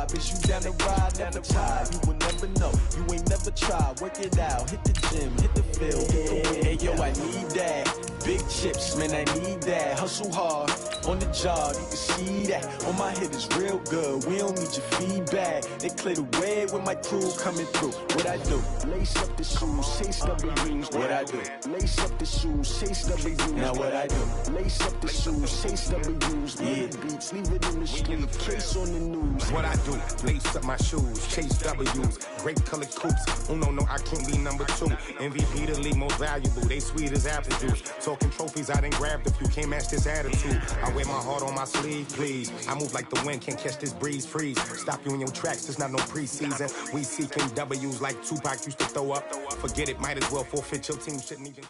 vibe. Is you down the ride, never try. You will never know, you ain't never tried. Work it out, hit the gym, hit the field, hit the win. Hey yo, I need that. Big chips, man, I need that. Hustle hard, on the job, you can see that. On my hit is real good, we don't need your feedback. They clear the way with my crew coming through. What I do? Lace up the shoes, chase W's. What I do? Lace up the shoes, chase W's. Now what I do? Lace up the shoes, chase W's. Yeah, beats, leave it in the street, case on the news. What I do? Lace up my shoes, chase W's. Great colored coops. Oh no, I can't be number 2. MVP the league most valuable. They sweet as apple juice. Talking trophies, I done grabbed a few. Can't match this attitude. I wear my heart on my sleeve, please. I move like the wind, can't catch this breeze. Freeze. Stop you in your tracks. There's not no preseason. We seeking W's like Tupac used to throw up. Forget it, might as well forfeit. Your team shouldn't even.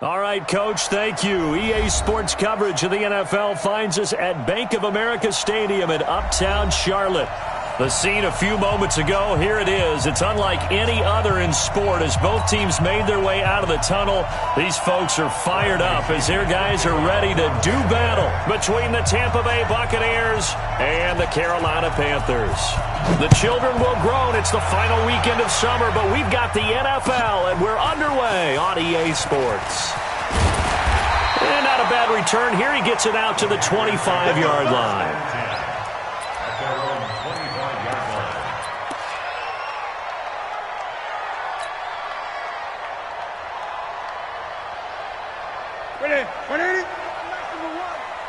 All right, Coach, thank you. EA Sports coverage of the NFL finds us at Bank of America Stadium in Uptown Charlotte. The scene a few moments ago, here it is. It's unlike any other in sport as both teams made their way out of the tunnel. These folks are fired up as their guys are ready to do battle between the Tampa Bay Buccaneers and the Carolina Panthers. The children will groan. It's the final weekend of summer, but we've got the NFL, and we're underway on EA Sports. And not a bad return. Here he gets it out to the 25-yard line.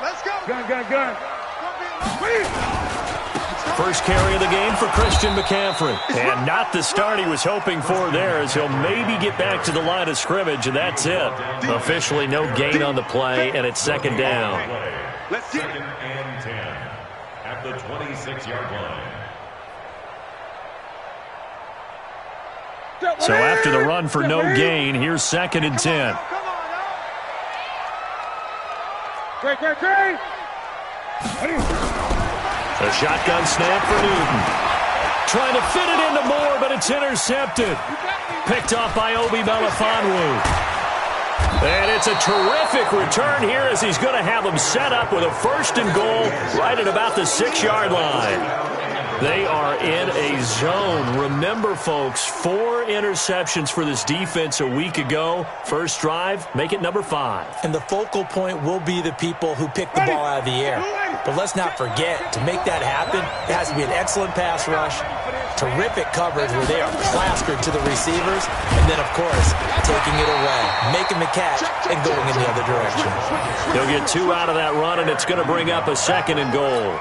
Let's go. Gun. First carry of the game for Christian McCaffrey. And not the start he was hoping for there, as he'll maybe get back to the line of scrimmage, and that's it. Officially no gain on the play, and it's second down. Let's get it. Second and 10 at the 26-yard line. So after the run for no gain, here's second and 10. Great. A shotgun snap for Newton. Trying to fit it into Moore, but it's intercepted. Picked off by Obi Melifonwu. And it's a terrific return here as he's going to have them set up with a first and goal right at about the 6-yard line. They are in a zone. Remember, folks, 4 interceptions for this defense a week ago. First drive, make it number 5. And the focal point will be the people who pick the ball out of the air. But let's not forget, to make that happen, it has to be an excellent pass rush, terrific coverage where they are plastered to the receivers, and then, of course, taking it away, making the catch, and going in the other direction. They'll get 2 out of that run, and it's going to bring up a second and goal.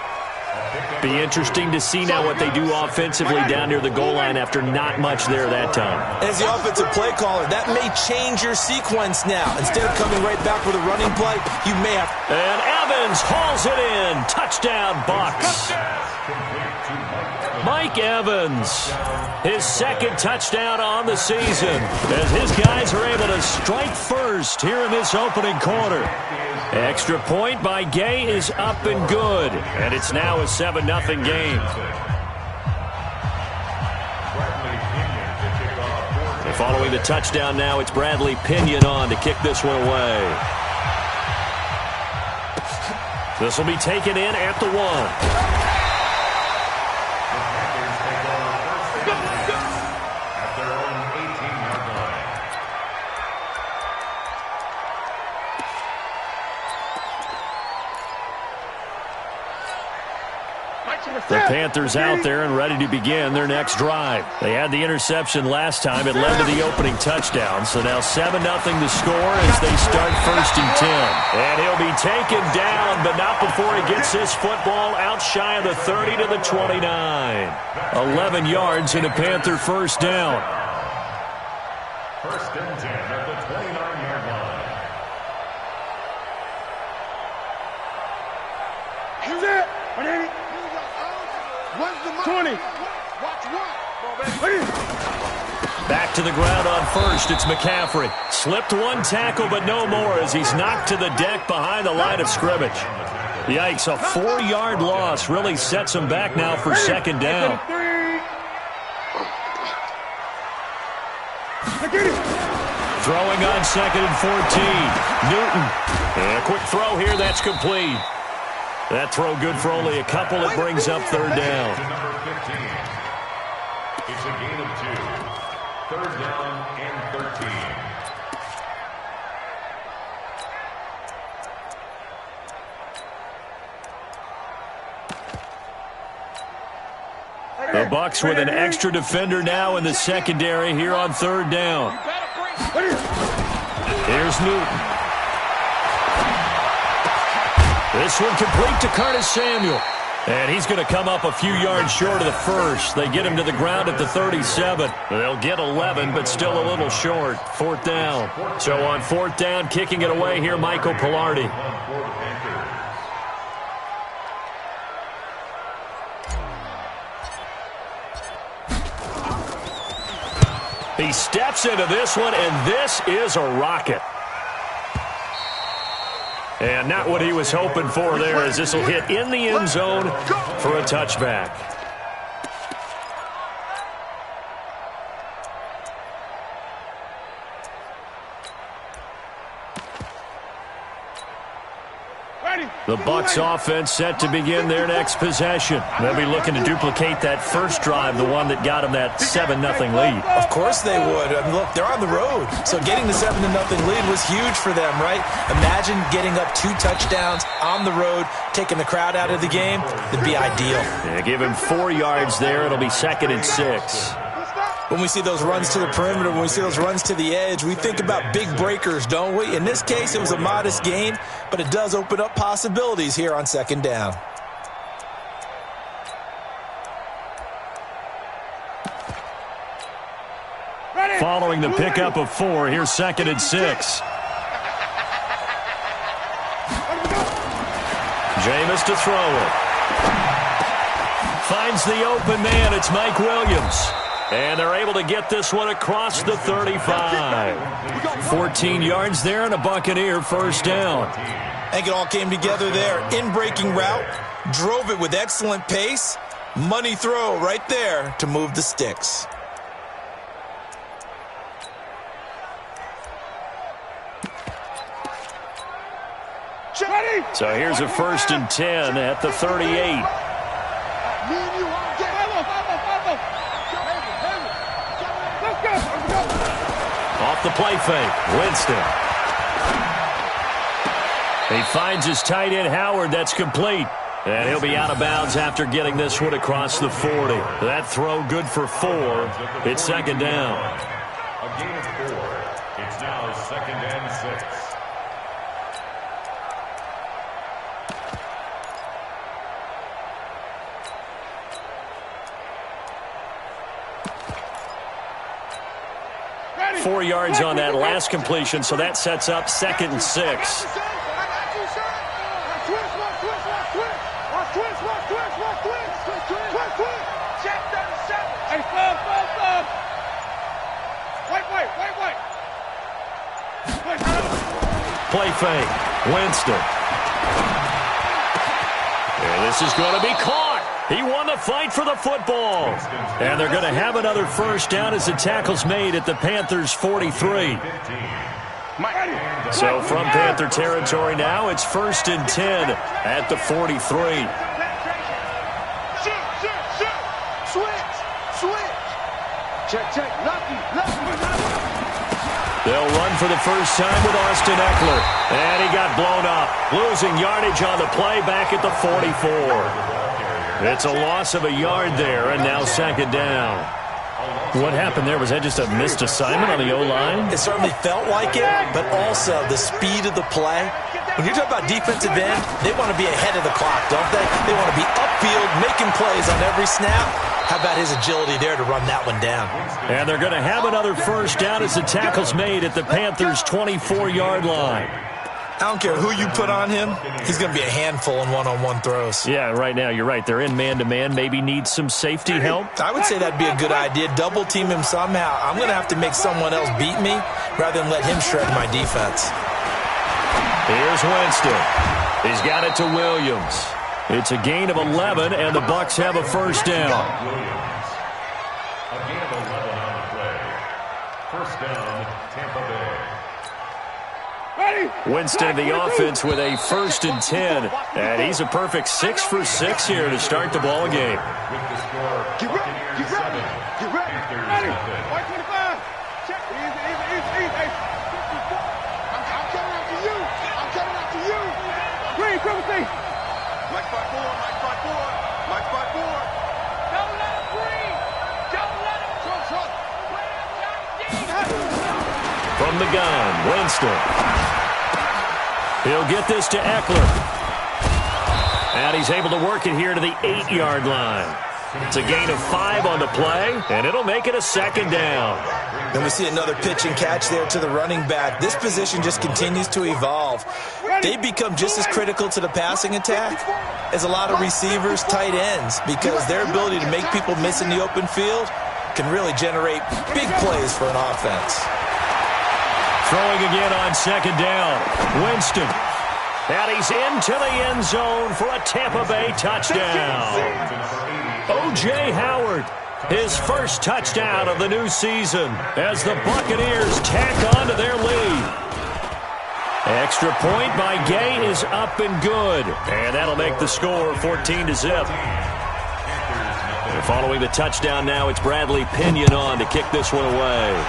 Be interesting to see now what they do offensively down near the goal line after not much there that time. As the offensive play caller, that may change your sequence now. Instead of coming right back with a running play, you may have... And Evans hauls it in. Touchdown, Bucs. Mike Evans, his second touchdown on the season as his guys are able to strike first here in this opening quarter. Extra point by Gay is up and good, and it's now a 7-0 game. And following the touchdown now, it's Bradley Pinion on to kick this one away. This will be taken in at the 1. The Panthers out there and ready to begin their next drive. They had the interception last time. It led to the opening touchdown. So now 7-0 the score as they start first and 10. And he'll be taken down, but not before he gets his football out shy of the 30 to the 29. 11 yards and a Panther first down. First and 10 at the 29-yard line. Who's it? 20. Watch one. Back to the ground on first. It's McCaffrey. Slipped one tackle, but no more as he's knocked to the deck behind the line of scrimmage. Yikes, a 4-yard loss really sets him back now for second down. Throwing on second and 14. Newton. And a quick throw here, that's complete. That throw good for only a couple. It brings up third down. Number 15. It's a gain of 2. Third down and 13. The Bucs with an extra defender now in the secondary here on third down. Here's Newton. This one complete to Curtis Samuel. And he's going to come up a few yards short of the first. They get him to the ground at the 37. They'll get 11, but still a little short. Fourth down. So on fourth down, kicking it away here, Michael Pilardi. He steps into this one, and this is a rocket. And not what he was hoping for there, as this will hit in the end zone for a touchback. The Bucs offense set to begin their next possession. They'll be looking to duplicate that first drive, the one that got them that 7-0 lead. Of course they would. I mean, look, they're on the road. So getting the 7-0 lead was huge for them, right? Imagine getting up 2 touchdowns on the road, taking the crowd out of the game. It'd be ideal. Yeah, give him 4 yards there. It'll be 2nd and 6. When we see those runs to the perimeter, when we see those runs to the edge, we think about big breakers, don't we? In this case, it was a modest gain, but it does open up possibilities here on second down. Following the pickup of 4, here's 2nd and 6. Jameis to throw it. Finds the open man. It's Mike Williams. And they're able to get this one across the 35. 14 yards there and a Buccaneer first down. I think it all came together there. In-breaking route, drove it with excellent pace. Money throw right there to move the sticks. So here's a 1st and 10 at the 38. Off the play fake, Winston. He finds his tight end, Howard. That's complete. And he'll be out of bounds after getting this one across the 40. That throw good for 4. It's 2nd down. A gain of 4. It's now 2nd and 6. Four yards on that last completion, so that sets up 2nd and 6. Play fake, Winston. And this is going to be caught. He won the fight for the football. And they're going to have another first down as the tackle's made at the Panthers' 43. So from Panther territory now, it's 1st and 10 at the 43. They'll run for the first time with Austin Eckler. And he got blown up, losing yardage on the play back at the 44. It's a loss of a yard there, and now 2nd down. What happened there? Was that just a missed assignment on the O-line? It certainly felt like it, but also the speed of the play. When you talk about defensive end, they want to be ahead of the clock, don't they? They want to be upfield, making plays on every snap. How about his agility there to run that one down? And they're going to have another first down as the tackle's made at the Panthers' 24-yard line. I don't care who you put on him. He's going to be a handful in one-on-one throws. Yeah, right now, you're right. They're in man-to-man. Maybe need some safety help. I would say that'd be a good idea. Double-team him somehow. I'm going to have to make someone else beat me rather than let him shred my defense. Here's Winston. He's got it to Williams. It's a gain of 11, and the Bucs have a first down. A gain of 11 on the play. First down, Tampa Bay. Winston, the offense, with a 1st and 10. And he's a perfect 6 for 6 here to start the ball game. With the score, Get ready. Get ready. Get ready. Ready. White 25. Check. Easy. Hey. I'm coming after you. I'm coming after you. Green, triple C. Mike spot 4. Mike spot 4. Don't let him green. Don't let him. Trust. From the gun, Winston. He'll get this to Eckler. And he's able to work it here to the 8-yard line. It's a gain of 5 on the play, and it'll make it a 2nd down. Then we see another pitch and catch there to the running back. This position just continues to evolve. They become just as critical to the passing attack as a lot of receivers, tight ends, because their ability to make people miss in the open field can really generate big plays for an offense. Throwing again on 2nd down. Winston. And he's into the end zone for a Tampa Bay touchdown. O.J. Howard, his first touchdown of the new season as the Buccaneers tack on to their lead. Extra point by Gay is up and good. And that'll make the score 14-0. And following the touchdown now, it's Bradley Pinion on to kick this one away.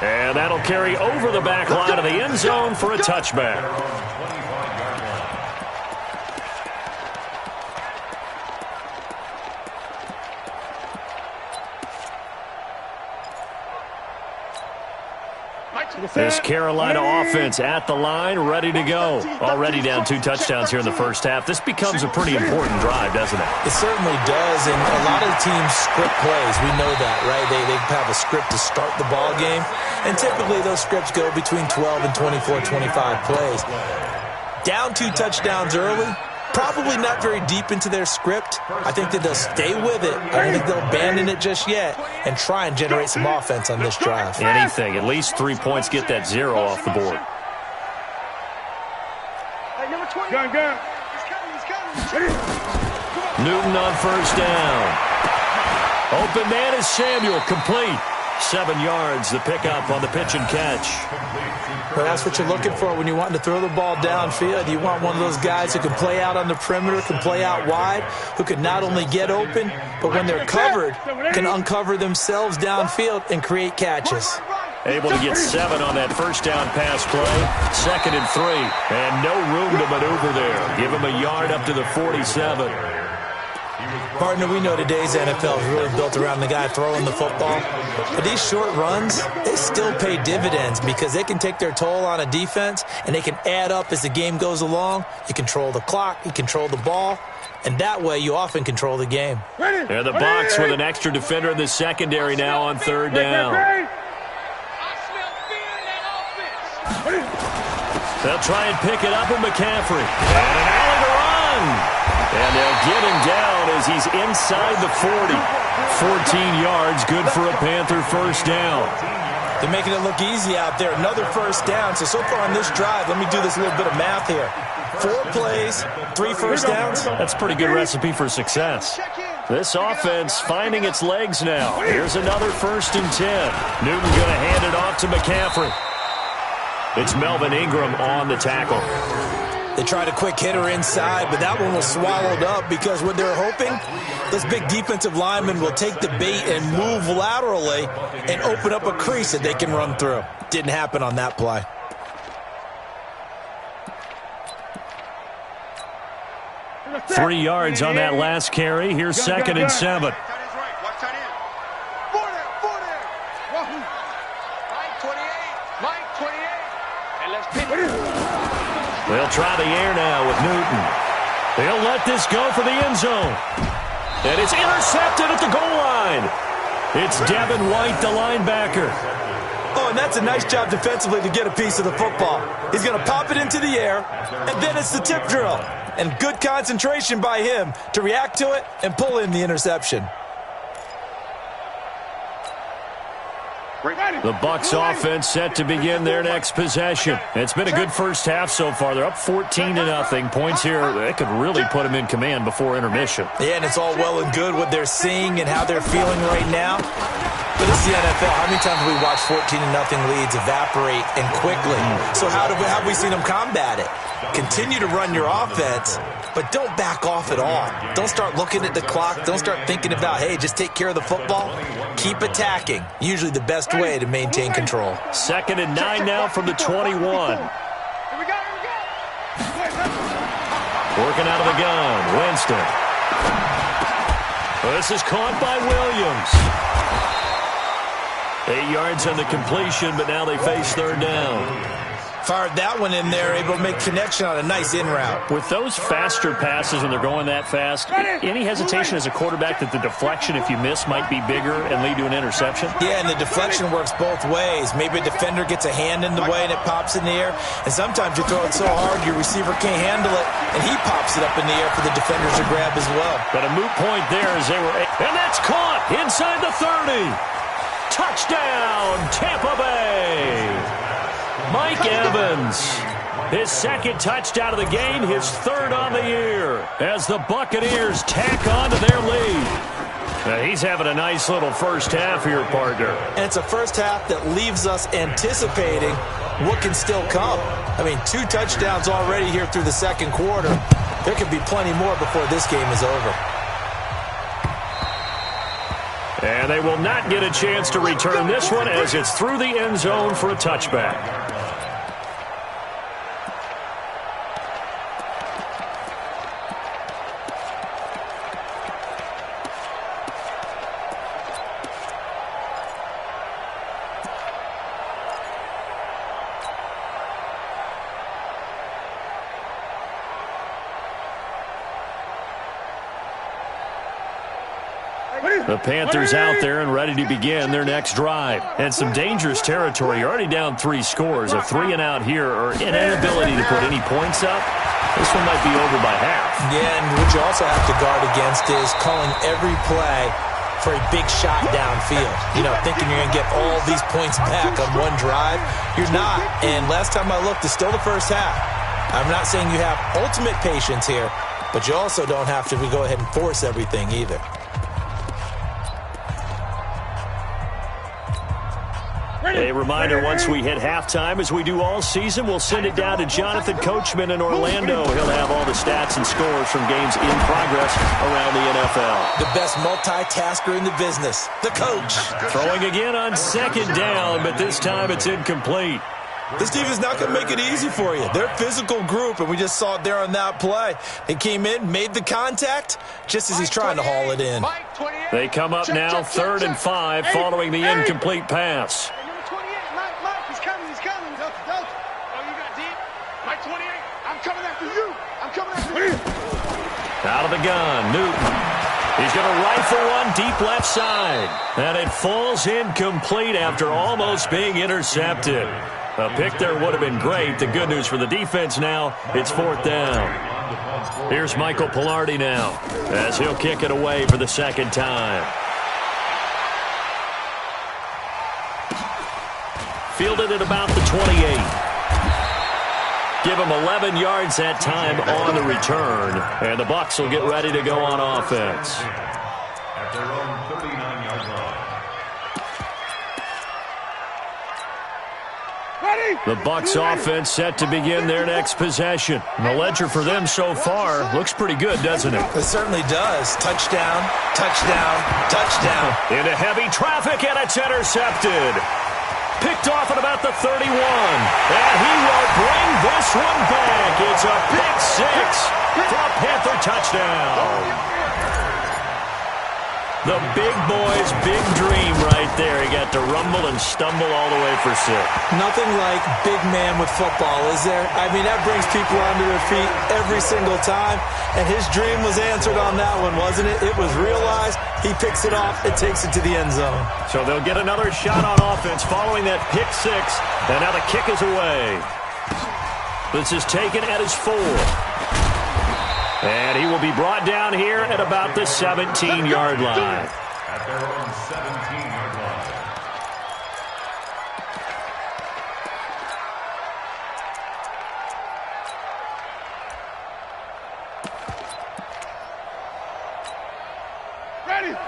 And that'll carry over the back line of the end zone for a touchback. This Carolina offense at the line, ready to go. Already down 2 touchdowns here in the first half. This becomes a pretty important drive, doesn't it? It certainly does, and a lot of the teams script plays. We know that, right? They have a script to start the ball game, and typically those scripts go between 12 and 24, 25 plays. Down 2 touchdowns early, probably not very deep into their script. I think that they'll stay with it. I don't think they'll abandon it just yet and try and generate some offense on this drive. Anything. At least 3 points, get that 0 off the board. Gun. Newton on 1st down. Open man is Samuel, complete. 7 yards, the pickup on the pitch and catch. Well, that's what you're looking for when you want to throw the ball downfield. You want one of those guys who can play out on the perimeter, can play out wide, who can not only get open, but when they're covered, can uncover themselves downfield and create catches. Able to get 7 on that 1st down pass play. 2nd and 3, and no room to maneuver there. Give him a yard up to the 47. Partner, we know today's NFL is really built around the guy throwing the football. But these short runs, they still pay dividends because they can take their toll on a defense and they can add up as the game goes along. You control the clock, you control the ball, and that way you often control the game. And the box with an extra defender in the secondary now on 3rd down. They'll try and pick it up with McCaffrey. And an alley to run. And they'll get him down as he's inside the 40. 14 yards, good for a Panther 1st down. They're making it look easy out there. Another 1st down. So far on this drive, let me do this little bit of math here. 4 plays, 3 1st downs. That's a pretty good recipe for success. This offense finding its legs now. Here's another 1st and 10. Newton going to hand it off to McCaffrey. It's Melvin Ingram on the tackle. They tried a quick hitter inside, but that one was swallowed up because what they're hoping, those big defensive linemen will take the bait and move laterally and open up a crease that they can run through. Didn't happen on that play. Three yards on that last carry. Here's 2nd and 7. They'll try the air now with Newton. They'll let this go for the end zone. And it's intercepted at the goal line. It's Devin White, the linebacker. Oh, and that's a nice job defensively to get a piece of the football. He's going to pop it into the air, and then it's the tip drill. And good concentration by him to react to it and pull in the interception. The Bucs offense set to begin their next possession. It's been a good first half so far. They're up 14-0. Points here, they could really put them in command before intermission. Yeah, and it's all well and good what they're seeing and how they're feeling right now. But this is the NFL. How many times have we watched 14-0 leads evaporate and quickly? So how have we seen them combat it? Continue to run your offense, but don't back off at all. Don't start looking at the clock. Don't start thinking about, hey, just take care of the football. Keep attacking. Usually the best way to maintain control. 2nd and 9 now from the 21. Working out of the gun, Winston. This is caught by Williams. 8 yards on the completion, but now they face 3rd down. Fired that one in there, able to make connection on a nice in route. With those faster passes when they're going that fast, any hesitation as a quarterback that the deflection, if you miss, might be bigger and lead to an interception? Yeah, and the deflection works both ways. Maybe a defender gets a hand in the way and it pops in the air, and sometimes you throw it so hard your receiver can't handle it, and he pops it up in the air for the defenders to grab as well. But a moot point there as they were, and that's caught inside the 30. Touchdown, Tampa Bay. Mike Evans, his 2nd touchdown of the game, his 3rd on the year, as the Buccaneers tack on to their lead. Now, he's having a nice little first half here, partner. And it's a first half that leaves us anticipating what can still come. I mean, 2 touchdowns already here through the 2nd quarter. There could be plenty more before this game is over. And they will not get a chance to return this one as it's through the end zone for a touchback. The Panthers out there and ready to begin their next drive. And some dangerous territory. You're already down 3 scores. A 3-and-out here or an inability to put any points up. This one might be over by half. Yeah, and what you also have to guard against is calling every play for a big shot downfield. You know, thinking you're going to get all these points back on one drive. You're not. And last time I looked, it's still the first half. I'm not saying you have ultimate patience here, but you also don't have to go ahead and force everything either. A reminder, once we hit halftime, as we do all season, we'll send it down to Jonathan Coachman in Orlando. He'll have all the stats and scores from games in progress around the NFL. The best multitasker in the business, the coach. Throwing again on 2nd down, but this time it's incomplete. This team is not going to make it easy for you. They're a physical group, and we just saw it there on that play. They came in, made the contact, just as he's trying to haul it in. They come up now 3rd and 5 following the incomplete pass. Out of the gun, Newton. He's going to rifle one deep left side. And it falls incomplete after almost being intercepted. A pick there would have been great. The good news for the defense now, it's 4th down. Here's Michael Pilardi now as he'll kick it away for the 2nd time. Fielded at about the 28. Give him 11 yards that time on the return. And the Bucs will get ready to go on offense. At their own 39-yard line. The Bucs offense set to begin their next possession. And the ledger for them so far looks pretty good, doesn't it? It certainly does. Touchdown, touchdown, touchdown. Into heavy traffic, and it's intercepted. Picked off at about the 31. And he will bring this one back. It's a pick 6 for a Panther touchdown. The big boy's big dream right there. He got to rumble and stumble all the way for 6. Nothing like big man with football, is there? I mean, that brings people onto their feet every single time. And his dream was answered on that one, wasn't it? It was realized. He picks it off. It takes it to the end zone. So they'll get another shot on offense following that pick 6. And now the kick is away. This is taken at his 4. And he will be brought down here at about the 17-yard line. At their own 17-yard line.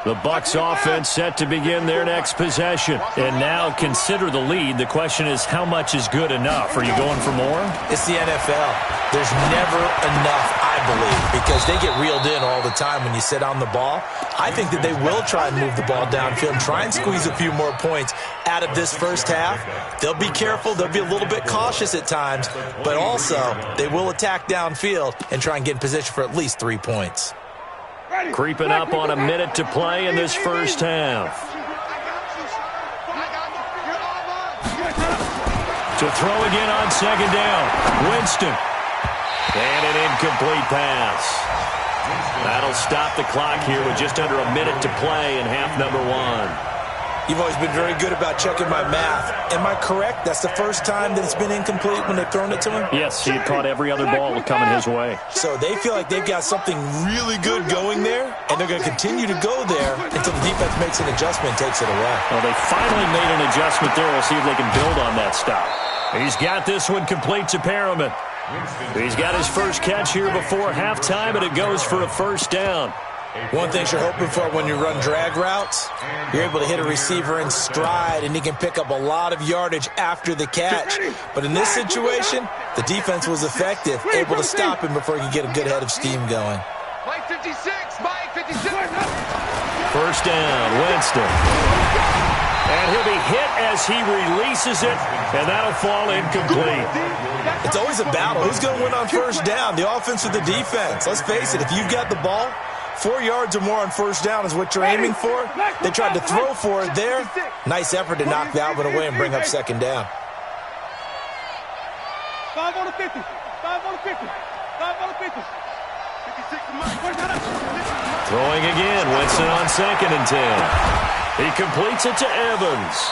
The Bucs offense set to begin their next possession. And now consider the lead. The question is, how much is good enough? Are you going for more? It's the NFL. There's never enough, I believe, because they get reeled in all the time when you sit on the ball. I think that they will try and move the ball downfield, try and squeeze a few more points out of this first half. They'll be careful. They'll be a little bit cautious at times, but also they will attack downfield and try and get in position for at least 3 points. Creeping up on a minute to play in this first half. To throw again on second down. Winston. And an incomplete pass. That'll stop the clock here with just under a minute to play in half number 1. You've always been very good about checking my math. Am I correct? That's the first time that it's been incomplete when they've thrown it to him? Yes, he had caught every other ball coming his way. So they feel like they've got something really good going there, and they're going to continue to go there until the defense makes an adjustment and takes it away. Well, they finally made an adjustment there. We'll see if they can build on that stop. He's got this one complete to Perriman. He's got his first catch here before halftime, and it goes for a first down. One thing you're hoping for when you run drag routes, you're able to hit a receiver in stride, and he can pick up a lot of yardage after the catch. But in this situation, the defense was effective, able to stop him before he could get a good head of steam going. Mike 56, Mike 56. First down, Winston. And he'll be hit as he releases it, and that'll fall incomplete. It's always a battle. Who's going to win on first down, the offense or the defense? Let's face it, if you've got the ball, 4 yards or more on first down is what you're aiming for. They tried to throw for it there. Nice effort to knock Valvin away and bring up second down. 5 on the 50. 5 on the 50. 5 on the 50. 56 to Mike. Throwing again, Winston on 2nd and 10. He completes it to Evans.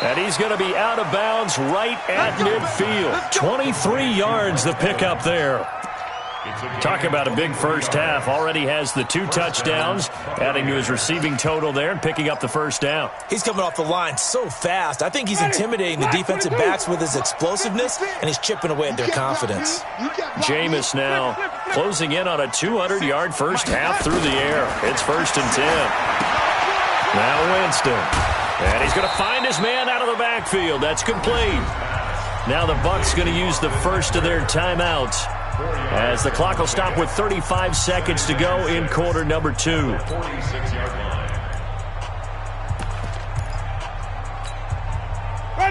And he's going to be out of bounds right at midfield. 23 yards the pickup there. Talk about a big first half. Already has the 2 touchdowns, adding to his receiving total there and picking up the first down. He's coming off the line so fast. I think he's intimidating the defensive backs with his explosiveness, and he's chipping away at their confidence. Jameis now closing in on a 200-yard first half through the air. It's 1st and 10. Now Winston. And he's going to find his man out of the backfield. That's complete. Now the Bucs going to use the first of their timeouts, as the clock will stop with 35 seconds to go in quarter number 2.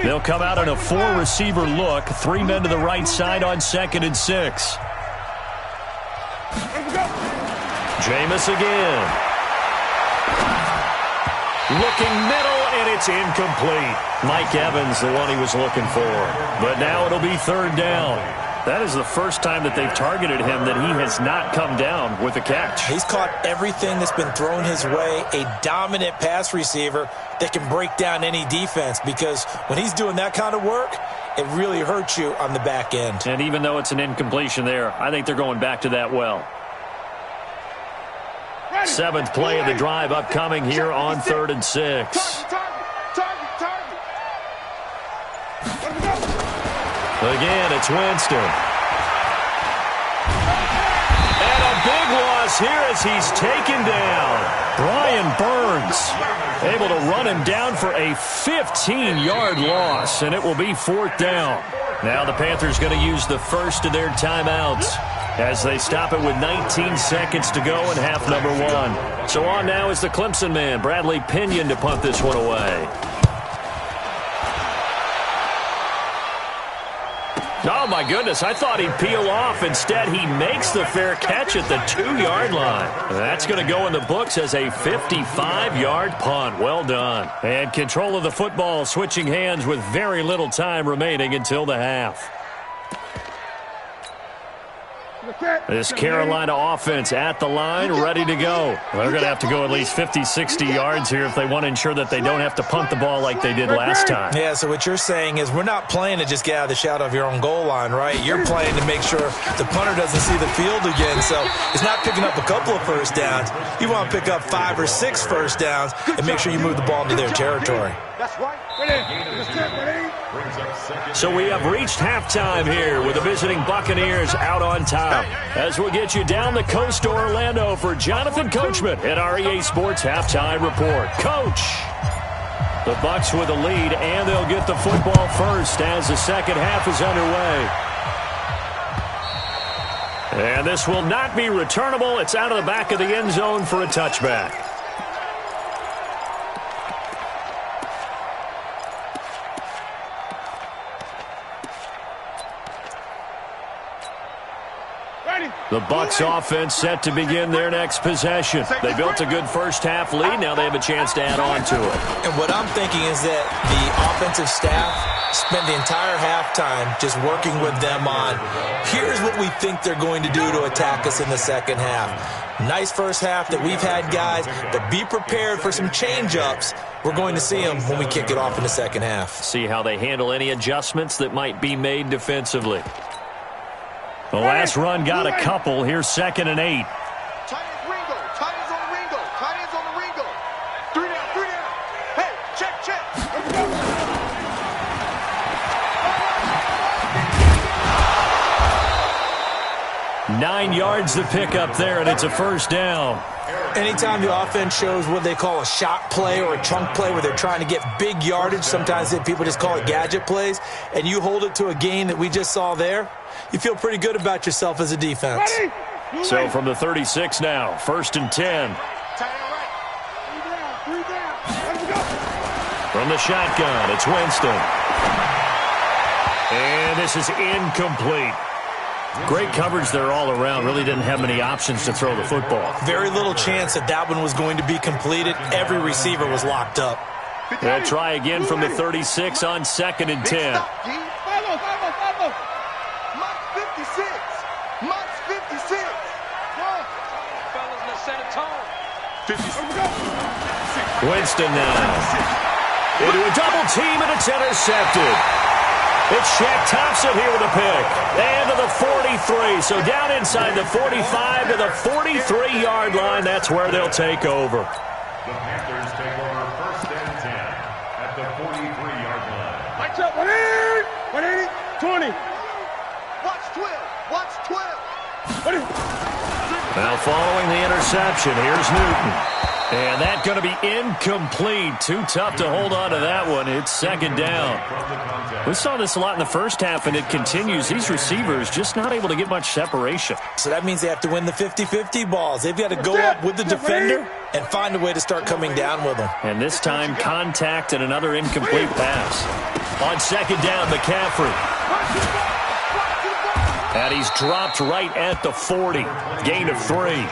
They'll come out in a 4-receiver look. 3 men to the right side on 2nd and 6. Jameis again. Looking middle, and it's incomplete. Mike Evans, the one he was looking for. But now it'll be 3rd down. That is the first time that they've targeted him that he has not come down with a catch. He's caught everything that's been thrown his way. A dominant pass receiver that can break down any defense, because when he's doing that kind of work, it really hurts you on the back end. And even though it's an incompletion there, I think they're going back to that well. 7th play of the drive upcoming here on 3rd and 6. Again, it's Winston. And a big loss here as he's taken down. Brian Burns able to run him down for a 15-yard loss, and it will be 4th down. Now the Panthers going to use the first of their timeouts as they stop it with 19 seconds to go in half number 1. So on now is the Clemson man, Bradley Pinion, to punt this one away. Oh, my goodness, I thought he'd peel off. Instead, he makes the fair catch at the 2-yard line. That's going to go in the books as a 55-yard punt. Well done. And control of the football switching hands with very little time remaining until the half. This Carolina offense at the line, ready to go. They're going to have to go at least 50, 60 yards here if they want to ensure that they don't have to punt the ball like they did last time. Yeah, so what you're saying is we're not playing to just get out of the shadow of your own goal line, right? You're playing to make sure the punter doesn't see the field again. So it's not picking up a couple of first downs. You want to pick up 5 or 6 first downs and make sure you move the ball into their territory. That's right. Ready. So we have reached halftime here with the visiting Buccaneers out on top. As we'll get you down the coast to Orlando for Jonathan Coachman at our EA Sports Halftime Report. Coach! The Bucs with a lead, and they'll get the football first as the second half is underway. And this will not be returnable. It's out of the back of the end zone for a touchback. The Bucs offense set to begin their next possession. They built a good first half lead. Now they have a chance to add on to it. And what I'm thinking is that the offensive staff spent the entire halftime just working with them on, here's what we think they're going to do to attack us in the second half. Nice first half that we've had, guys, but be prepared for some change-ups. We're going to see them when we kick it off in the second half. See how they handle any adjustments that might be made defensively. The last run got a couple. Here's 2nd and 8. Tight ends Ringo. Tight ends on the Ringo. Tight ends on the Ringo. 3 down, 3 down. Hey, check. Let's go. 9 yards to pick up there, and it's a first down. Anytime the offense shows what they call a shot play or a chunk play where they're trying to get big yardage, sometimes people just call it gadget plays, and you hold it to a gain that we just saw there, you feel pretty good about yourself as a defense. So from the 36 now, 1st and 10. From the shotgun, it's Winston. And this is incomplete. Great coverage there all around. Really didn't have many options to throw the football. Very little chance that one was going to be completed. Every receiver was locked up. They'll try again from the 36 on 2nd and 10. Mike 56. Mike's 56. Fellas, let's set a tone. 56. Winston now. Into a double team, and it's intercepted. It's Shaq Thompson here with a pick. And to the 43. So down inside the 45 to the 43-yard line. That's where they'll take over. The Panthers take over 1st and 10 at the 43-yard line. Lights up. 180. 20. Watch 12. Watch 12. Now following the interception, here's Newton. And that's going to be incomplete. Too tough to hold on to that one. It's 2nd down. We saw this a lot in the first half, and it continues. These receivers just not able to get much separation. So that means they have to win the 50-50 balls. They've got to go up with the defender and find a way to start coming down with them. And this time, contact and another incomplete pass. On 2nd down, McCaffrey. And he's dropped right at the 40. Gain of 3.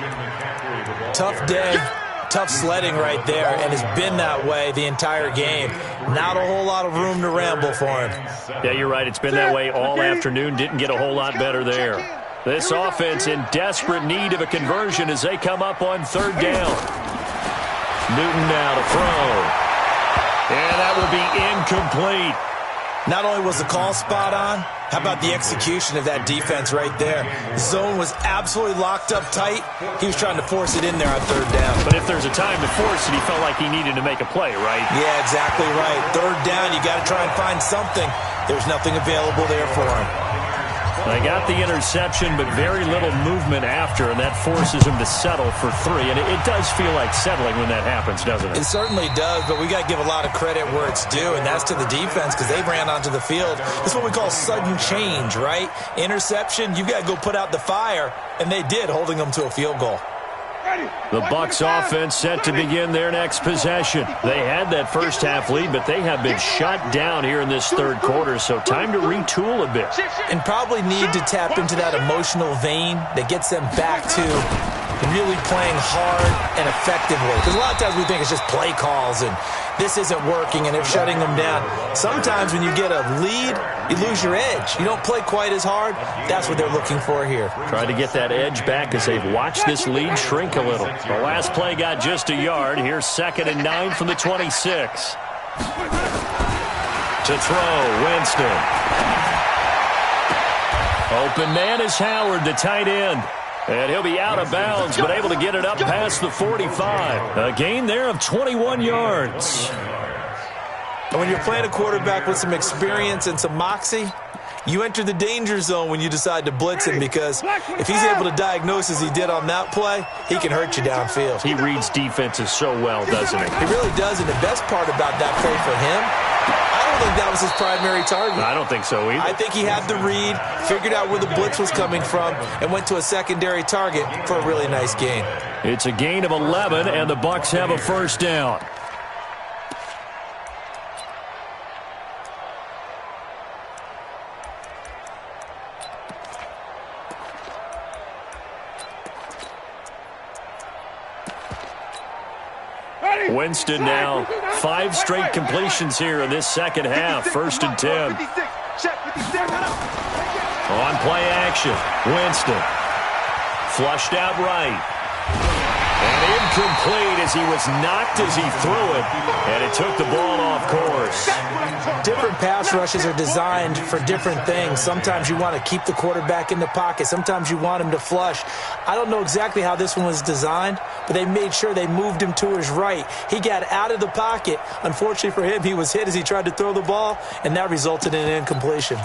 Tough day. Tough sledding right there, and has been that way the entire game. Not a whole lot of room to ramble for him. Yeah, you're right. It's been that way all afternoon. Didn't get a whole lot better there. This offense in desperate need of a conversion as they come up on 3rd down. Newton now to throw. And that will be incomplete. Not only was the call spot on, how about the execution of that defense right there? The zone was absolutely locked up tight. He was trying to force it in there on 3rd down. But if there's a time to force it, he felt like he needed to make a play, right? Yeah, exactly right. 3rd down, you got to try and find something. There's nothing available there for him. They got the interception, but very little movement after, and that forces him to settle for 3. And it does feel like settling when that happens, doesn't it? It certainly does, but we got to give a lot of credit where it's due, and that's to the defense because they ran onto the field. It's what we call sudden change, right? Interception, you got to go put out the fire, and they did, holding them to a field goal. The Bucs offense set to begin their next possession. They had that first half lead, but they have been shut down here in this 3rd quarter, so time to retool a bit. And probably need to tap into that emotional vein that gets them back to really playing hard and effectively. Because a lot of times we think it's just play calls and this isn't working and it's shutting them down. Sometimes when you get a lead, you lose your edge. You don't play quite as hard. That's what they're looking for here. Try to get that edge back as they've watched this lead shrink a little. The last play got just a yard. Here's 2nd and 9 from the 26. To throw, Winston. Open man is Howard, the tight end. And he'll be out of bounds, but able to get it up past the 45. A gain there of 21 yards. And when you're playing a quarterback with some experience and some moxie, you enter the danger zone when you decide to blitz him, because if he's able to diagnose as he did on that play, he can hurt you downfield. He reads defenses so well, doesn't he? He really does, and the best part about that play for him, I don't think that was his primary target. I don't think so either. I think he had the read, figured out where the blitz was coming from, and went to a secondary target for a really nice gain. It's a gain of 11, and the Bucs have a first down. Winston now 5 straight completions here in this second half. 1st and 10. On play action, Winston flushed out right. And incomplete as he was knocked as he threw it. And it took the ball off course. Different pass rushes are designed for different things. Sometimes you want to keep the quarterback in the pocket. Sometimes you want him to flush. I don't know exactly how this one was designed, but they made sure they moved him to his right. He got out of the pocket. Unfortunately for him, he was hit as he tried to throw the ball, and that resulted in an incompletion.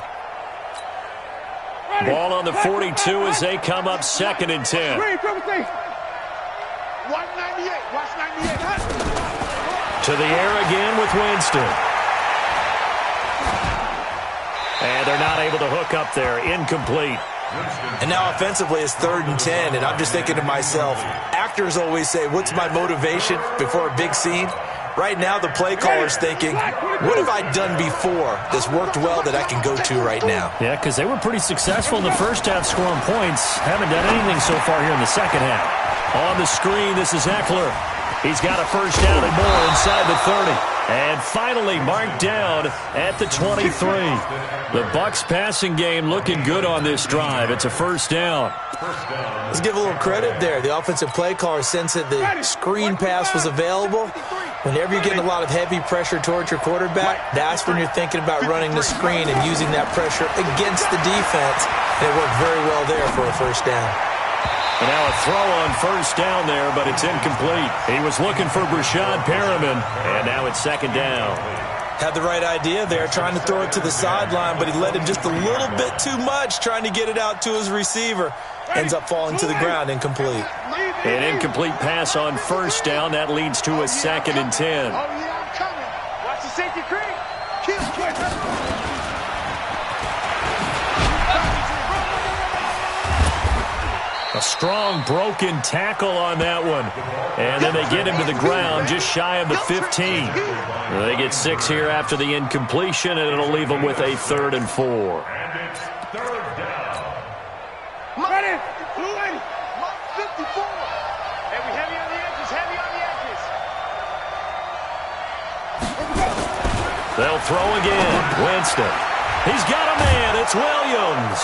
Ball on the 42 as they come up 2nd and 10. To the air again with Winston. And they're not able to hook up there. Incomplete. And now offensively it's 3rd and 10, and I'm just thinking to myself, actors always say, what's my motivation before a big scene? Right now the play caller's thinking, what have I done before that's worked well that I can go to right now? Yeah, because they were pretty successful in the first half scoring points. Haven't done anything so far here in the second half. On the screen, this is Eckler. He's got a first down and more inside the 30. And finally marked down at the 23. The Bucs passing game looking good on this drive. It's a first down. Let's give a little credit there. The offensive play caller sensed that the screen pass was available. Whenever you're getting a lot of heavy pressure towards your quarterback, that's when you're thinking about running the screen and using that pressure against the defense. And it worked very well there for a first down. And now a throw on first down there, but it's incomplete. He was looking for Brashad Perriman, and now it's 2nd down. Had the right idea there, trying to throw it to the sideline, but he led him just a little bit too much, trying to get it out to his receiver. Ends up falling to the ground, incomplete. An incomplete pass on first down. That leads to a 2nd and 10. Oh, yeah, I'm coming. Watch the safety creek. A strong broken tackle on that one. And then they get him to the ground just shy of the 15. They get 6 here after the incompletion, and it'll leave them with a 3rd and 4. And it's 3rd down. Ready? 54. And we heavy on the edges, heavy on the edges. They'll throw again. Winston. He's got a man. It's Williams.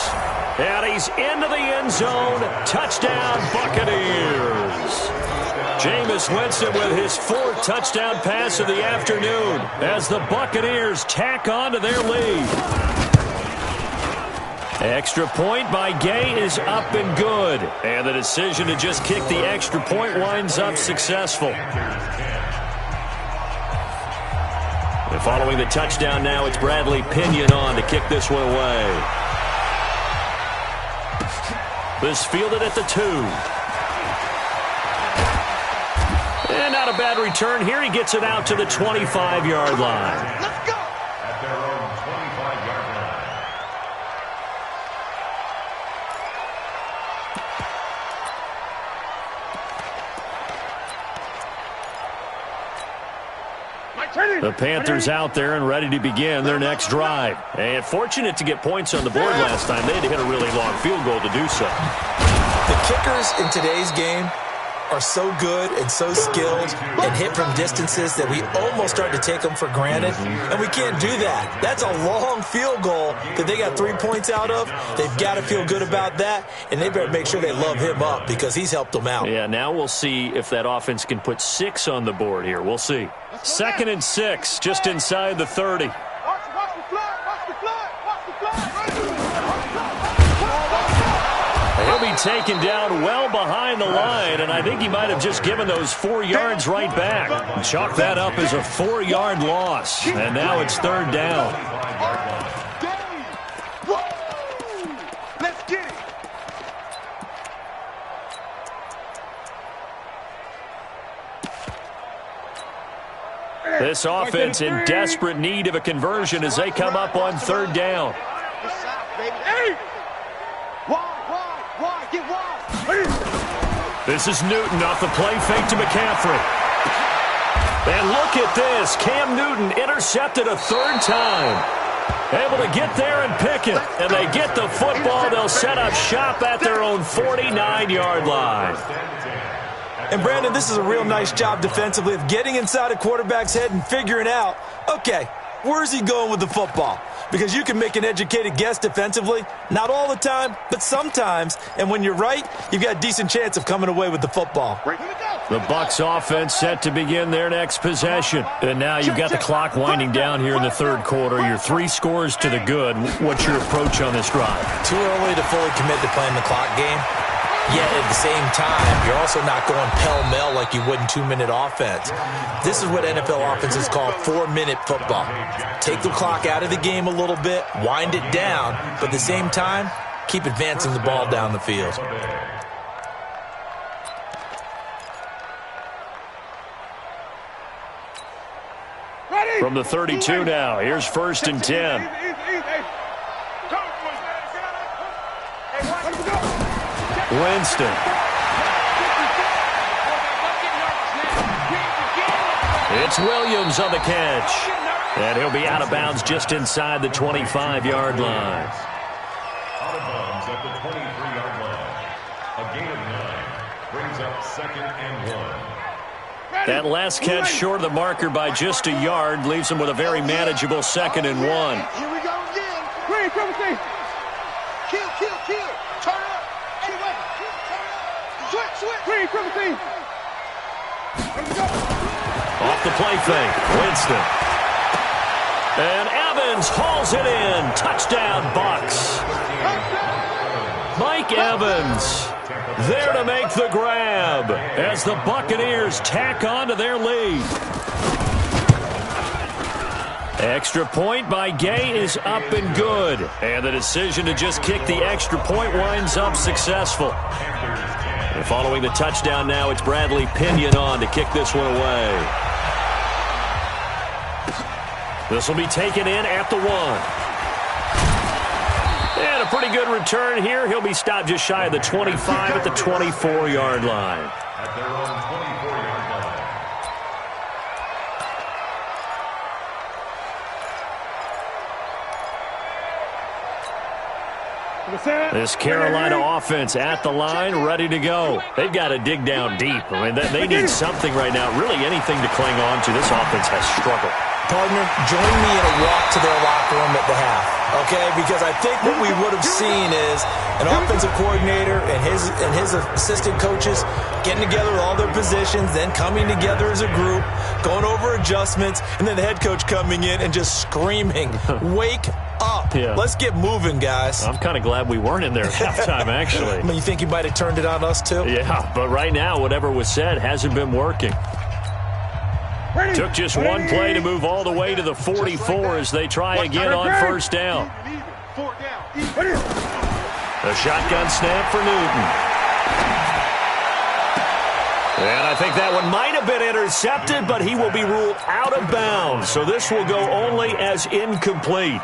And he's into the end zone. Touchdown, Buccaneers. Jameis Winston with his 4th touchdown pass of the afternoon as the Buccaneers tack on to their lead. Extra point by Gay is up and good. And the decision to just kick the extra point winds up successful. And following the touchdown now, it's Bradley Pinion on to kick this one away. This fielded at the 2. And not a bad return here. He gets it out to the 25-yard line. Let's go. At their own 25-yard line. The Panthers out there and ready to begin their next drive. And fortunate to get points on the board last time. They had to hit a really long field goal to do so. The kickers in today's game are so good and so skilled and hit from distances that we almost start to take them for granted. And we can't do that. That's a long field goal that they got 3 points out of. They've got to feel good about that, and they better make sure they love him up because he's helped them out. Yeah, now we'll see if that offense can put 6 on the board here. We'll see. 2nd and 6, just inside the 30. Watch the flag, watch the flag, watch the flag. He'll be taken down well behind the line, and I think he might have just given those 4 yards right back. Chalk that up as a 4-yard loss, and now it's third down. Let's get it. This offense in desperate need of a conversion as they come up on third down. This is Newton off the play fake to McCaffrey. And look at this. Cam Newton intercepted a third time. Able to get there and pick it. And they get the football. They'll set up shop at their own 49-yard line. And, Brandon, this is a real nice job defensively of getting inside a quarterback's head and figuring out, okay, where's he going with the football? Because you can make an educated guess defensively. Not all the time, but sometimes. And when you're right, you've got a decent chance of coming away with the football. The Bucs offense set to begin their next possession. And now you've got the clock winding down here in the third quarter. You're 3 scores to the good. What's your approach on this drive? Too early to fully commit to playing the clock game. Yet at the same time, you're also not going pell-mell like you would in 2-minute offense. This is what NFL offenses call 4-minute football. Take the clock out of the game a little bit, wind it down, but at the same time, keep advancing the ball down the field. From the 32 now, here's 1st and 10. Winston. It's Williams on the catch. And he'll be out of bounds just inside the 25-yard line. Out of bounds at the 23-yard line. A gain of 9 brings up 2nd and 1. That last catch short of the marker by just a yard leaves him with a very manageable 2nd and 1. Here we go again. Green, triple C. Kill. Turn up. Anyway. Switch. Green, triple C. Off the play fake, Winston. And Evans hauls it in. Touchdown, Bucs. Mike Evans there to make the grab as the Buccaneers tack on to their lead. Extra point by Gay is up and good. And the decision to just kick the extra point winds up successful. And following the touchdown now, it's Bradley Pinion on to kick this one away. This will be taken in at the 1. And a pretty good return here. He'll be stopped just shy of the 25 at the 24-yard line. At their own 24-yard line. This Carolina offense at the line, ready to go. They've got to dig down deep. I mean, they need something right now, really anything to cling on to. This offense has struggled. Partner, join me in a walk to their locker room at the half, okay? Because I think what we would have seen is an offensive coordinator and his assistant coaches getting together with all their positions, then coming together as a group, going over adjustments, and then the head coach coming in and just screaming, wake up. Yeah. Let's get moving, guys. I'm kind of glad we weren't in there at halftime, actually. I mean, you think you might have turned it on us, too? Yeah, but right now, whatever was said hasn't been working. Took just one play to move all the way to the 44 as they try again on 1st down. A shotgun snap for Newton. And I think that one might have been intercepted, but he will be ruled out of bounds. So this will go only as incomplete.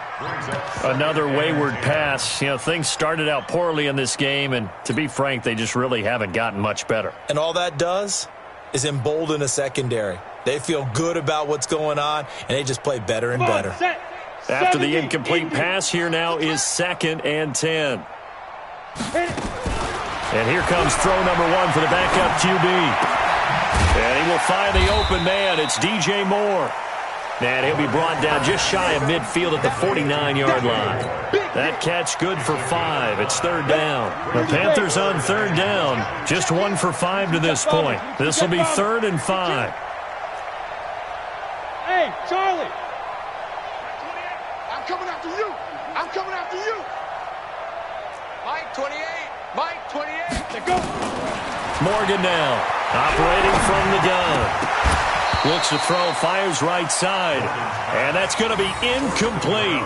Another wayward pass. You know, things started out poorly in this game, and to be frank, they just really haven't gotten much better. And all that does is embolden a secondary. They feel good about what's going on, and they just play better and better. After the incomplete pass, here now is 2nd and 10. And here comes throw number 1 for the backup QB. And he will find the open man. It's DJ Moore. And he'll be brought down just shy of midfield at the 49-yard line. That catch good for 5. It's 3rd down. The Panthers on 3rd down. Just 1 for 5 to this point. This will be 3rd and 5. Hey, Charlie. I'm coming after you. Mike, 28. Mike, 28. Go. Morgan now, operating from the gun. Looks to throw, fires right side. And that's going to be incomplete.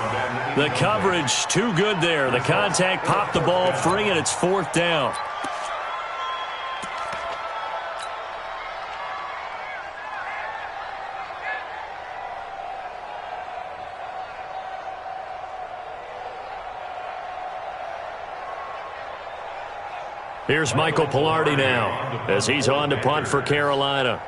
The coverage too good there. The contact popped the ball free, and it's 4th down. Here's Michael Pilardi now as he's on to punt for Carolina.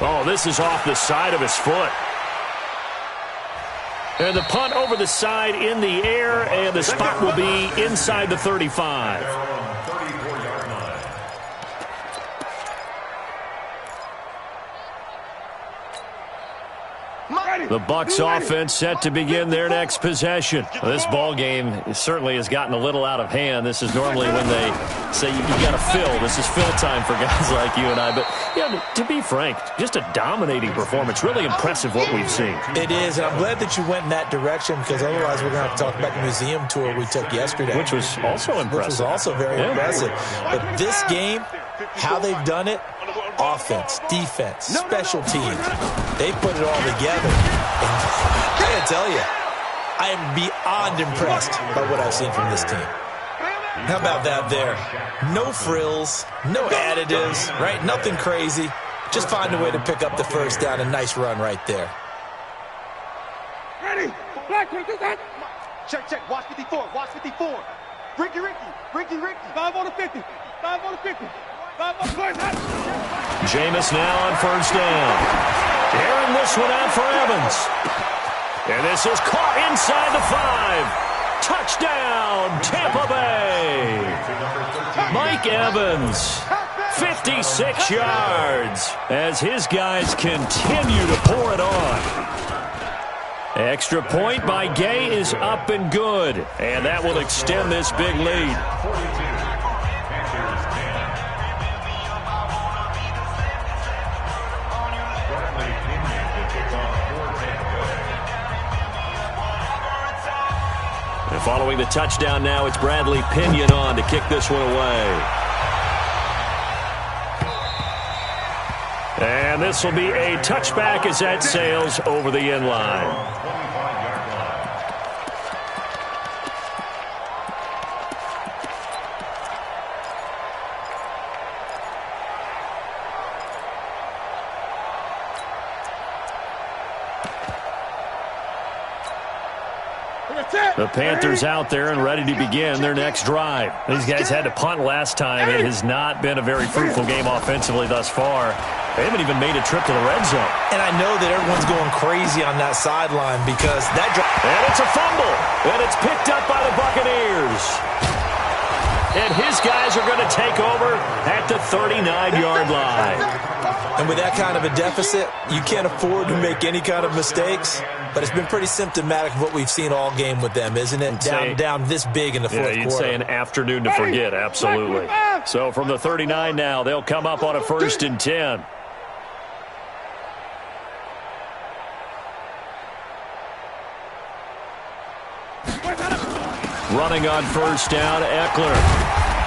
Oh, this is off the side of his foot. And the punt over the side in the air, and the spot will be inside the 35. The Bucs offense set to begin their next possession. This ball game certainly has gotten a little out of hand. This is normally when they say you got to fill. This is fill time for guys like you and I. But yeah, to be frank, just a dominating performance. Really impressive what we've seen. It is, and I'm glad that you went in that direction because otherwise we're going to have to talk about the museum tour we took yesterday. Which was also impressive. Which was also very impressive. But this game, how they've done it, offense, defense, special teams, they put it all together. And I gotta tell you, I am beyond impressed by what I've seen from this team. How about that there? No frills, no additives, right? Nothing crazy. Just find a way to pick up the first down. A nice run right there. Ready? Black, check, check. Watch 54. Watch 54. Ricky. 5 on the 50. 5 on the 50. 5 on the 50. Jameis now on first down. Airing this one out for Evans. And this is caught inside the 5. Touchdown, Tampa Bay. Mike Evans, 56 yards as his guys continue to pour it on. Extra point by Gay is up and good. And that will extend this big lead. And following the touchdown now, it's Bradley Pinion on to kick this one away. And this will be a touchback as that sails over the end line. The Panthers out there and ready to begin their next drive. These guys had to punt last time. It has not been a very fruitful game offensively thus far. They haven't even made a trip to the red zone. And I know that everyone's going crazy on that sideline because that and it's a fumble. And it's picked up by the Buccaneers. And his guys are going to take over at the 39-yard line. And with that kind of a deficit, you can't afford to make any kind of mistakes. But it's been pretty symptomatic of what we've seen all game with them, isn't it? Down this big in the fourth quarter. You'd say an afternoon to forget, absolutely. So from the 39 now, they'll come up on a 1st and 10. Running on first down, Eckler.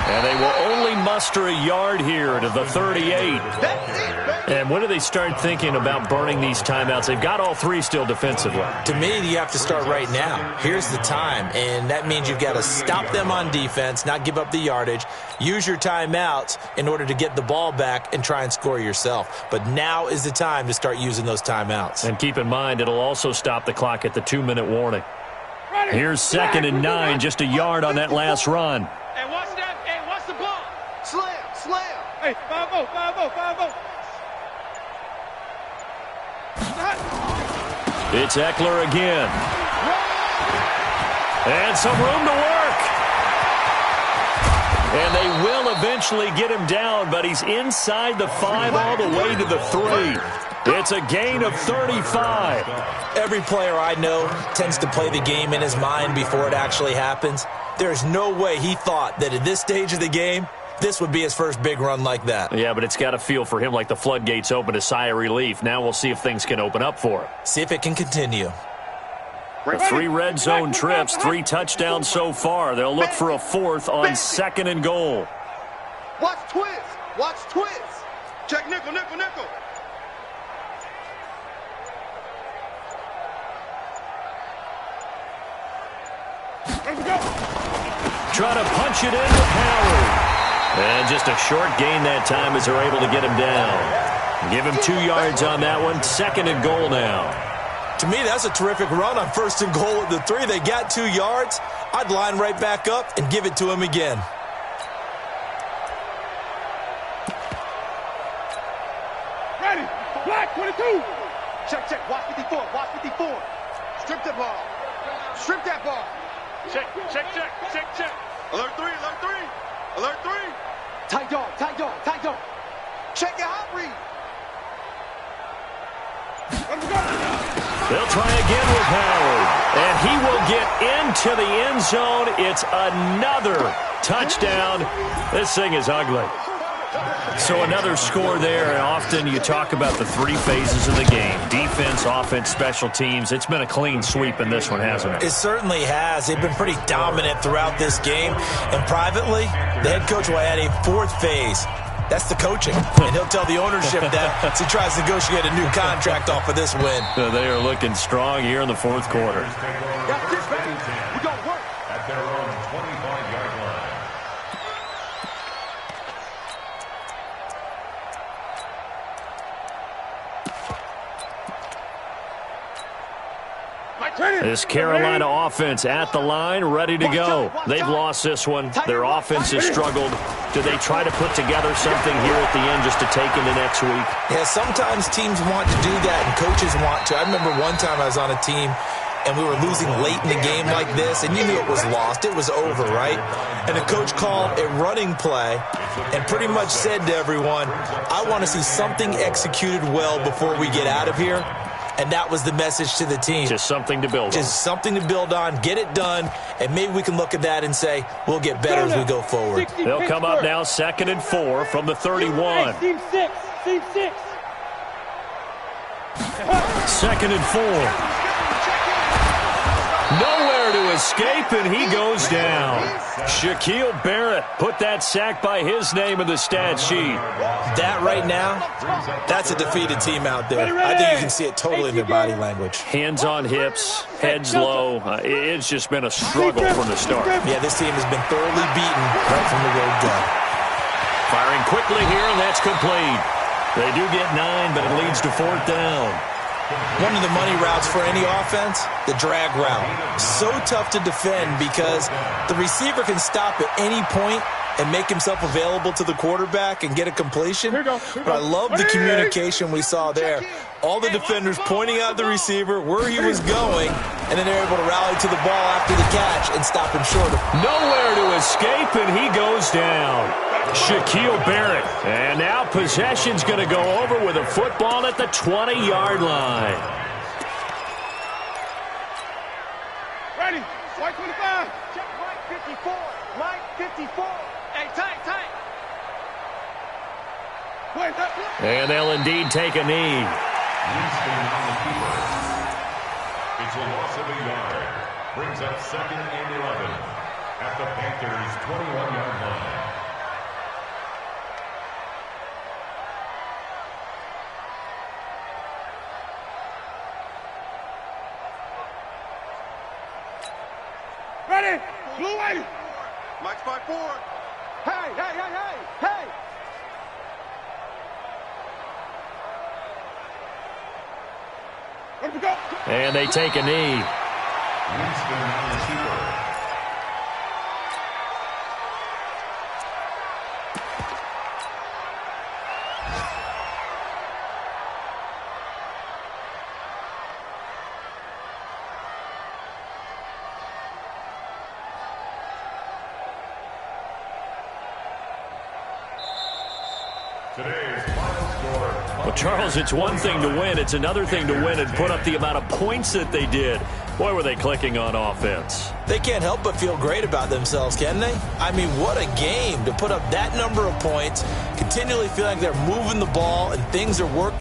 And they will only muster a yard here to the 38. And when do they start thinking about burning these timeouts? They've got all 3 still defensively. To me, you have to start right now. Here's the time, and that means you've got to stop them on defense, not give up the yardage, use your timeouts in order to get the ball back and try and score yourself. But now is the time to start using those timeouts. And keep in mind, it'll also stop the clock at the 2-minute warning. Here's 2nd and 9, just a yard on that last run. Hey, watch that. Hey, watch the ball. Slam. Hey, 5-0. It's Eckler again. And some room to work. And they will eventually get him down, but he's inside the 5 all the way to the 3. It's a gain of 35. Every player I know tends to play the game in his mind before it actually happens. There's no way he thought that at this stage of the game, this would be his first big run like that. Yeah, but it's got to feel for him like the floodgates open, a sigh of relief. Now we'll see if things can open up for him. See if it can continue. The 3 red zone trips, 3 touchdowns so far. They'll look for a 4th on 2nd and goal. Watch twist. Watch twist. Check nickel, nickel, nickel. Try to punch it in with Howard. And just a short gain that time as they're able to get him down. Give him 2 yards on that one. 2nd and goal now. To me, that's a terrific run on 1st and goal at the 3. They got 2 yards. I'd line right back up and give it to him again. Ready. Black 22. Check, check. Watch 54. Watch 54. Strip that ball. Strip that ball. Check, check, check, check, check. Alert 3, alert 3. Alert 3. Tight dog, tight dog, tight dog. Check your hot read. They'll try again with Howard. And he will get into the end zone. It's another touchdown. This thing is ugly. So another score there, and often you talk about the 3 phases of the game. Defense, offense, special teams. It's been a clean sweep in this one, hasn't it? It certainly has. They've been pretty dominant throughout this game. And privately, the head coach will add a 4th phase. That's the coaching. And he'll tell the ownership that as he tries to negotiate a new contract off of this win. They are looking strong here in the 4th quarter. That's this, baby. We got work. At their own 25-yard line. This Carolina offense at the line, ready to go. They've lost this one. Their offense has struggled. Do they try to put together something here at the end just to take into next week? Yeah, sometimes teams want to do that and coaches want to. I remember one time I was on a team and we were losing late in the game like this, and you knew it was lost. It was over, right? And the coach called a running play and pretty much said to everyone, I want to see something executed well before we get out of here. And that was the message to the team. Just something to build on. Just something to build on, get it done, and maybe we can look at that and say, we'll get better as we go forward. They'll come up now 2nd and 4 from the 31. Team 6. Team 6. 2nd and 4. Nowhere to escape, and he goes down. Shaquille Barrett put that sack by his name in the stat sheet. That right now, that's a defeated team out there. I think you can see it totally in their body language. Hands on hips, heads low. It's just been a struggle from the start. Yeah, this team has been thoroughly beaten right from the word go. Firing quickly here, and that's complete. They do get 9, but it leads to 4th down. One of the money routes for any offense, the drag route. So tough to defend because the receiver can stop at any point and make himself available to the quarterback and get a completion. But I love the communication we saw there. All the defenders pointing out the receiver, where he was going, and then they're able to rally to the ball after the catch and stop him short. Nowhere to escape, and he goes down. Shaquille Barrett. And now possession's going to go over with a football at the 20-yard line. Ready. White 25. Check Mike 54. Mike 54. Hey, tight, tight. And they'll indeed take a knee. It's a loss of a yard. Brings up 2nd and 11 at the Panthers' 21-yard line. Ready. Blue 80. Mike's 5-4. Hey, hey, hey, hey, hey. Where we go? And they take a knee. Winston on the keeper. Today's final score. Well, Charles, it's one thing to win. It's another thing to win and put up the amount of points that they did. Boy, were they clicking on offense. They can't help but feel great about themselves, can they? I mean, what a game to put up that number of points, continually feel like they're moving the ball and things are working.